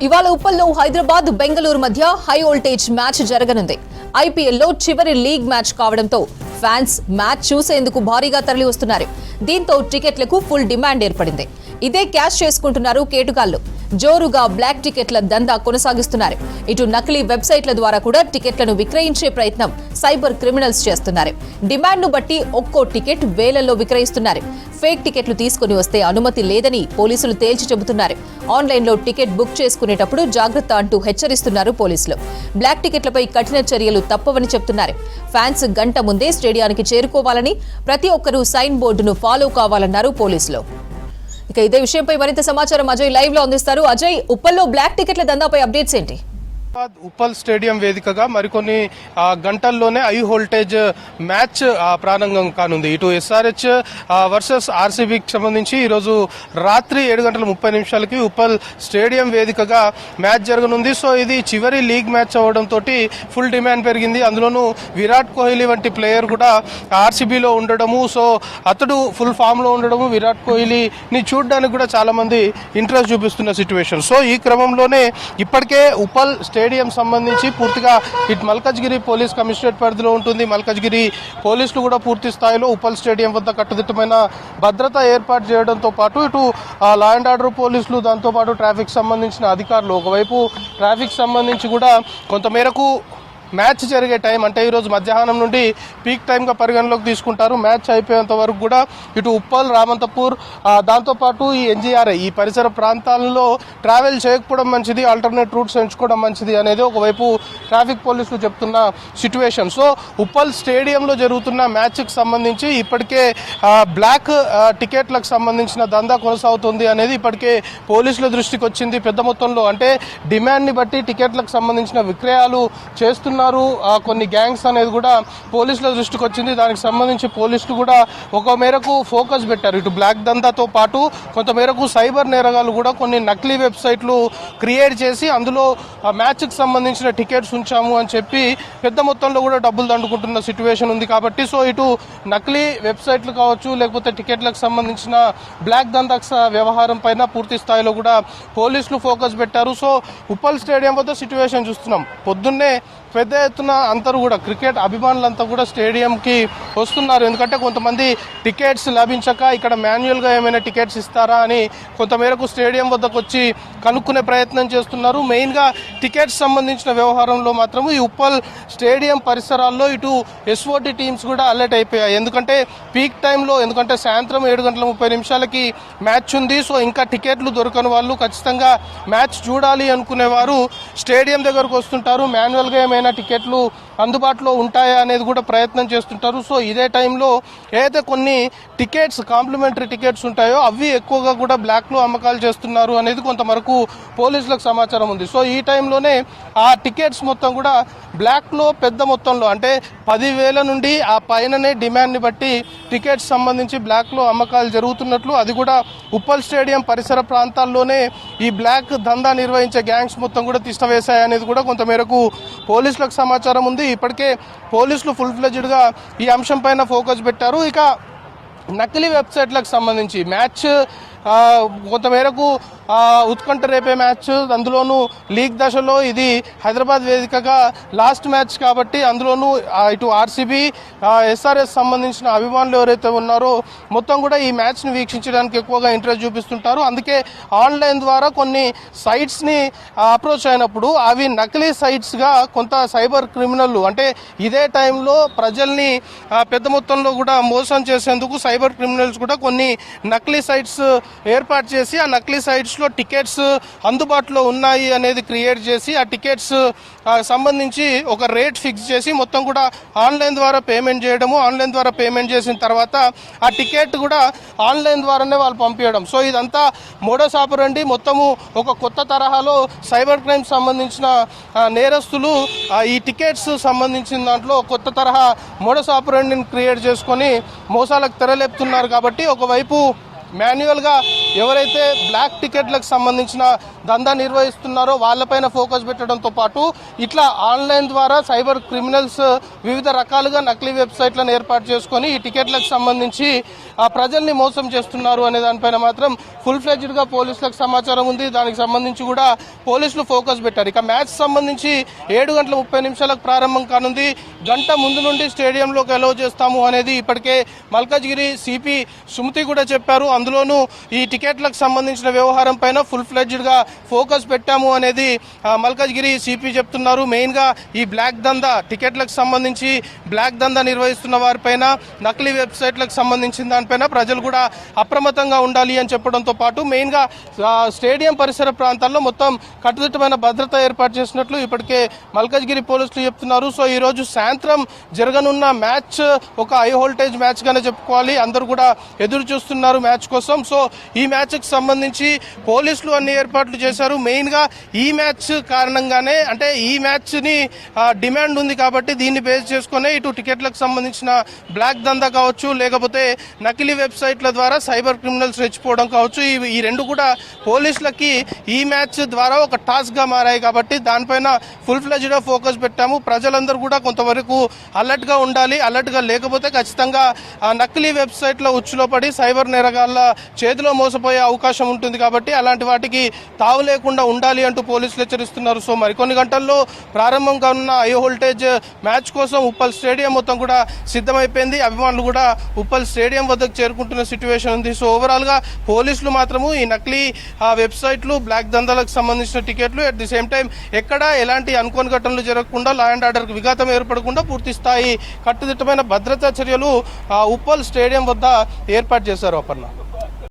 ఇవాళ ఉప్పల్లో హైదరాబాద్ బెంగళూరు మధ్య high voltage match జరగనుంది. ఐపీఎల్లో చివరి లీగ్ మ్యాచ్ కావడంతో ఫ్యాన్స్ మ్యాచ్ చూసేందుకు భారీగా తరలి వస్తున్నారు. దీంతో టికెట్లకు ఫుల్ డిమాండ్ ఏర్పడింది. ఇదే క్యాష్ చేసుకుంటున్నారు కేటుగాళ్లు. జోరుగా బ్లాక్ టికెట్ల దందా కొనసాగిస్తున్నారు. ఇటు నకిలీ వెబ్సైట్ల ద్వారా కూడా టికెట్లను విక్రయించే ప్రయత్నం సైబర్ క్రిమినల్స్ చేస్తున్నారు. డిమాండ్ను బట్టి ఒక్కో టికెట్ వేలల్లో విక్రయిస్తున్నారు. ఫేక్ టికెట్లు తీసుకుని వస్తే అనుమతి లేదని పోలీసులు తేల్చి చెబుతున్నారు. ఆన్లైన్లో టికెట్ బుక్ చేసుకునేటప్పుడు జాగ్రత్త అంటూ హెచ్చరిస్తున్నారు పోలీసులు. బ్లాక్ టికెట్లపై కఠిన చర్యలు తప్పవని చెబుతున్నారు. ఫ్యాన్స్ గంట ముందే స్టేడియానికి చేరుకోవాలని, ప్రతి ఒక్కరూ సైన్ బోర్డును ఫాలో కావాలన్నారు పోలీసులు. ఇక ఇదే విషయంపై మరింత సమాచారం అజయ్ లైవ్ లో అందిస్తారు. అజయ్, ఉప్పల్లో బ్లాక్ టికెట్ల దందాపై అప్డేట్స్ ఏంటి? ఉప్పల్ స్టేడియం వేదికగా మరికొన్ని గంటల్లోనే హై వోల్టేజ్ మ్యాచ్ ప్రారంభం కానుంది. ఇటు ఎస్ఆర్హెచ్ వర్సెస్ ఆర్సీబీకి సంబంధించి ఈరోజు రాత్రి 7:30 ఉప్పల్ స్టేడియం వేదికగా మ్యాచ్ జరగనుంది. సో ఇది చివరి లీగ్ మ్యాచ్ అవ్వడంతో ఫుల్ డిమాండ్ పెరిగింది. అందులోనూ విరాట్ కోహ్లీ వంటి ప్లేయర్ కూడా ఆర్సీబీలో ఉండడము, సో అతడు ఫుల్ ఫామ్ లో ఉండడము, విరాట్ కోహ్లీని చూడడానికి కూడా చాలా మంది ఇంట్రెస్ట్ చూపిస్తున్న సిచ్యువేషన్. సో ఈ క్రమంలోనే ఇప్పటికే ఉప్పల్ స్టేడియం సంబంధించి పూర్తిగా ఇటు మల్కజ్గిరి పోలీస్ కమిషనరేట్ పరిధిలో ఉంటుంది. మల్కజ్గిరి పోలీసులు కూడా పూర్తి స్థాయిలో ఉప్పల్ స్టేడియం వద్ద కట్టుదిట్టమైన భద్రత ఏర్పాటు చేయడంతో పాటు ఇటు లా అండ్ ఆర్డర్ పోలీసులు, దాంతోపాటు ట్రాఫిక్ సంబంధించిన అధికారులు, ఒకవైపు ట్రాఫిక్ సంబంధించి కూడా కొంతమేరకు మ్యాచ్ జరిగే టైం అంటే ఈరోజు మధ్యాహ్నం నుండి పీక్ టైంగా పరిగణలోకి తీసుకుంటారు. మ్యాచ్ అయిపోయేంత వరకు కూడా ఇటు ఉప్పల్, రామంతపూర్, దాంతోపాటు ఈ ఎన్జీఆర్ఐ ఈ పరిసర ప్రాంతాలలో ట్రావెల్ చేయకపోవడం మంచిది, ఆల్టర్నేట్ రూట్స్ ఎంచుకోవడం మంచిది అనేది ఒకవైపు ట్రాఫిక్ పోలీసులు చెప్తున్న సిచ్యువేషన్. సో ఉప్పల్ స్టేడియంలో జరుగుతున్న మ్యాచ్కి సంబంధించి ఇప్పటికే బ్లాక్ టికెట్లకు సంబంధించిన దందా కొనసాగుతుంది అనేది ఇప్పటికే పోలీసుల దృష్టికి వచ్చింది. పెద్ద మొత్తంలో అంటే డిమాండ్ని బట్టి టికెట్లకు సంబంధించిన విక్రయాలు చేస్తున్న కొన్ని గ్యాంగ్స్ అనేది కూడా పోలీసుల దృష్టికి వచ్చింది. దానికి సంబంధించి పోలీసులు కూడా ఒక మేరకు ఫోకస్ పెట్టారు. ఇటు బ్లాక్ దందాతో పాటు కొంతమేరకు సైబర్ నేరగాలు కూడా కొన్ని నకిలీ వెబ్సైట్లు క్రియేట్ చేసి అందులో మ్యాచ్కి సంబంధించిన టికెట్స్ ఉంచాము అని చెప్పి పెద్ద మొత్తంలో కూడా డబ్బులు దండుకుంటున్న సిచ్యువేషన్ ఉంది. కాబట్టి సో ఇటు నకిలీ వెబ్సైట్లు కావచ్చు, లేకపోతే టికెట్లకు సంబంధించిన బ్లాక్ దందా వ్యవహారం పైన పూర్తి స్థాయిలో కూడా పోలీసులు ఫోకస్ పెట్టారు. సో ఉప్పల్ స్టేడియం వద్ద సిచ్యువేషన్ చూస్తున్నాం. పొద్దున్నే పెద్ద ఎత్తున అందరూ కూడా క్రికెట్ అభిమానులంతా కూడా స్టేడియంకి వస్తున్నారు. ఎందుకంటే కొంతమంది టికెట్స్ లభించక ఇక్కడ మాన్యువల్గా ఏమైనా టికెట్స్ ఇస్తారా అని కొంతమేరకు స్టేడియం వద్దకు వచ్చి కనుక్కునే ప్రయత్నం చేస్తున్నారు. మెయిన్గా టికెట్స్ సంబంధించిన వ్యవహారంలో మాత్రం ఈ ఉప్పల్ స్టేడియం పరిసరాల్లో ఇటు ఎస్ఓటి టీమ్స్ కూడా అలర్ట్ అయిపోయాయి. ఎందుకంటే పీక్ టైంలో, ఎందుకంటే సాయంత్రం 7:30 మ్యాచ్ ఉంది. సో ఇంకా టికెట్లు దొరకని వాళ్ళు ఖచ్చితంగా మ్యాచ్ చూడాలి అనుకునేవారు స్టేడియం దగ్గరకు వస్తుంటారు. మాన్యువల్గా ఏమైనా టికెట్లు అందుబాటులో ఉంటాయా అనేది కూడా ప్రయత్నం చేస్తుంటారు. సో ఇదే టైంలో ఏదైతే కొన్ని టికెట్స్, కాంప్లిమెంటరీ టికెట్స్ ఉంటాయో అవి ఎక్కువగా కూడా బ్లాక్లో అమ్మకాలు చేస్తున్నారు అనేది కొంతవరకు పోలీసులకు సమాచారం ఉంది. సో ఈ టైంలోనే ఆ టికెట్స్ మొత్తం కూడా బ్లాక్లో పెద్ద మొత్తంలో అంటే 10,000 నుండి ఆ పైననే డిమాండ్ని బట్టి టికెట్స్ సంబంధించి బ్లాక్లో అమ్మకాలు జరుగుతున్నట్లు, అది కూడా ఉప్పల్ స్టేడియం పరిసర ప్రాంతాల్లోనే ఈ బ్లాక్ దందా నిర్వహించే గ్యాంగ్స్ మొత్తం కూడా తిష్టవేశాయనేది కూడా కొంతమేరకు పోలీసులకు సమాచారం ఉంది. ఇప్పటికే పోలీసులు ఫుల్ ఫ్లెడ్జ్డ్గా ఈ అంశం పైన ఫోకస్ పెట్టారు. ఇక నకిలీ వెబ్సైట్లకు సంబంధించి మ్యాచ్ కొంతమేరకు ఉత్కంఠ రేపే మ్యాచ్, అందులోనూ లీగ్ దశలో ఇది హైదరాబాద్ వేదికగా లాస్ట్ మ్యాచ్ కాబట్టి అందులోనూ ఇటు ఆర్సీబీ, ఎస్ఆర్ఎస్ సంబంధించిన అభిమానులు ఎవరైతే ఉన్నారో మొత్తం కూడా ఈ మ్యాచ్ని వీక్షించడానికి ఎక్కువగా ఇంట్రెస్ట్ చూపిస్తుంటారు. అందుకే ఆన్లైన్ ద్వారా కొన్ని సైట్స్ని అప్రోచ్ అయినప్పుడు అవి నకిలీ సైట్స్గా కొంత సైబర్ క్రిమినల్ అంటే ఇదే టైంలో ప్రజల్ని పెద్ద మొత్తంలో కూడా మోసం చేసేందుకు సైబర్ క్రిమినల్స్ కూడా కొన్ని నకిలీ సైట్స్ ఏర్పాటు చేసి ఆ నకిలీ సైట్స్లో టికెట్స్ అందుబాటులో ఉన్నాయి అనేది క్రియేట్ చేసి ఆ టికెట్స్ సంబంధించి ఒక రేట్ ఫిక్స్ చేసి మొత్తం కూడా ఆన్లైన్ ద్వారా పేమెంట్ చేయడము, ఆన్లైన్ ద్వారా పేమెంట్ చేసిన తర్వాత ఆ టికెట్ కూడా ఆన్లైన్ ద్వారానే వాళ్ళు పంపించడం. సో ఇదంతా మోడస్ ఆపరండి. మొత్తము ఒక కొత్త తరహాలో సైబర్ క్రైమ్ సంబంధించిన నేరస్తులు ఈ టికెట్స్ సంబంధించిన దాంట్లో కొత్త తరహా మోడస్ ఆపరండిని క్రియేట్ చేసుకొని మోసాలకు తెరలేపుతున్నారు. కాబట్టి ఒకవైపు మాన్యువల్గా ఎవరైతే బ్లాక్ టికెట్లకు సంబంధించిన దందా నిర్వహిస్తున్నారో వాళ్ళపైన ఫోకస్ పెట్టడంతో పాటు ఇట్లా ఆన్లైన్ ద్వారా సైబర్ క్రిమినల్స్ వివిధ రకాలుగా నకిలీ వెబ్సైట్లను ఏర్పాటు చేసుకొని ఈ టికెట్లకు సంబంధించి ప్రజల్ని మోసం చేస్తున్నారు అనే దానిపైన మాత్రం ఫుల్ ఫ్లెడ్జ్డ్గా పోలీసులకు సమాచారం ఉంది. దానికి సంబంధించి కూడా పోలీసులు ఫోకస్ పెట్టారు. ఇక మ్యాచ్ సంబంధించి 7:30 ప్రారంభం కానుంది. గంట ముందు నుండి స్టేడియంలోకి అలౌ చేస్తాము అనేది ఇప్పటికే మల్కాజ్గిరి సిపి సుమతి కూడా చెప్పారు. అందులోనూ ఈ టికెట్లకు సంబంధించిన వ్యవహారం పైన ఫుల్ ఫ్లెడ్జ్డ్గా ఫోకస్ పెట్టాము అనేది మల్కాజ్గిరి సిపి చెప్తున్నారు. మెయిన్గా ఈ బ్లాక్ దందా టికెట్లకు సంబంధించి బ్లాక్ దందా నిర్వహిస్తున్న వారిపైన నకిలీ వెబ్సైట్లకు సంబంధించిన దానిపైన ప్రజలు కూడా అప్రమత్తంగా ఉండాలి అని చెప్పడంతో పాటు మెయిన్గా స్టేడియం పరిసర ప్రాంతాల్లో మొత్తం కట్టుదిట్టమైన భద్రత ఏర్పాటు చేసినట్లు ఇప్పటికే మల్కాజ్గిరి పోలీసులు చెప్తున్నారు. సో ఈ రోజు సాయంత్రం జరగనున్న మ్యాచ్ ఒక హై వోల్టేజ్ మ్యాచ్ గానే చెప్పుకోవాలి. అందరూ కూడా ఎదురు చూస్తున్నారు మ్యాచ్ కోసం. సో ఈ మ్యాచ్ కి సంబంధించి పోలీసులు అన్ని ఏర్పాట్లు చేశారు. మెయిన్ గా ఈ మ్యాచ్ కారణంగానే అంటే ఈ మ్యాచ్ ని డిమాండ్ ఉంది కాబట్టి దీన్ని బేస్ చేసుకునే ఇటు టికెట్లకు సంబంధించిన బ్లాక్ దందా కావచ్చు, లేకపోతే నకిలీ వెబ్సైట్ల ద్వారా సైబర్ క్రిమినల్స్ రెచ్చిపోవడం కావచ్చు, ఈ రెండు కూడా పోలీసులకి ఈ మ్యాచ్ ద్వారా ఒక టాస్క్ గా మారాయి కాబట్టి దానిపైన ఫుల్ ఫ్లెడ్జ్డ్ ఫోకస్ పెట్టాము. ప్రజలందరూ కూడా కొంతవరకు అలర్ట్ గా ఉండాలి. అలర్ట్ గా లేకపోతే ఖచ్చితంగా నకిలీ వెబ్సైట్ల ఉచ్చులో పడి సైబర్ నేరగాళ్ల చేతిలో మోసపోయే అవకాశం ఉంటుంది కాబట్టి అలాంటి వాటికి తావు లేకుండా ఉండాలి అంటూ పోలీసులు హెచ్చరిస్తున్నారు. సో మరికొన్ని గంటల్లో ప్రారంభం కానున్న హై వోల్టేజ్ మ్యాచ్ కోసం ఉప్పల్ స్టేడియం మొత్తం కూడా సిద్ధమైపోయింది. అభిమానులు కూడా ఉప్పల్ స్టేడియం వద్దకు చేరుకుంటున్న సిచ్యువేషన్ ఉంది. సో ఓవరాల్ గా పోలీసులు మాత్రము ఈ నకిలీ వెబ్సైట్లు బ్లాక్ దందాలకు సంబంధించిన టికెట్లు అట్ ది సేమ్ టైం ఎక్కడ ఎలాంటి అనుకోని ఘటనలు జరగకుండా లా అండ్ ఆర్డర్ విఘాతం ఏర్పడకుండా పూర్తి స్థాయి కట్టుదిట్టమైన భద్రతా చర్యలు ఉప్పల్ స్టేడియం వద్ద ఏర్పాటు చేశారు. అపర్ణ.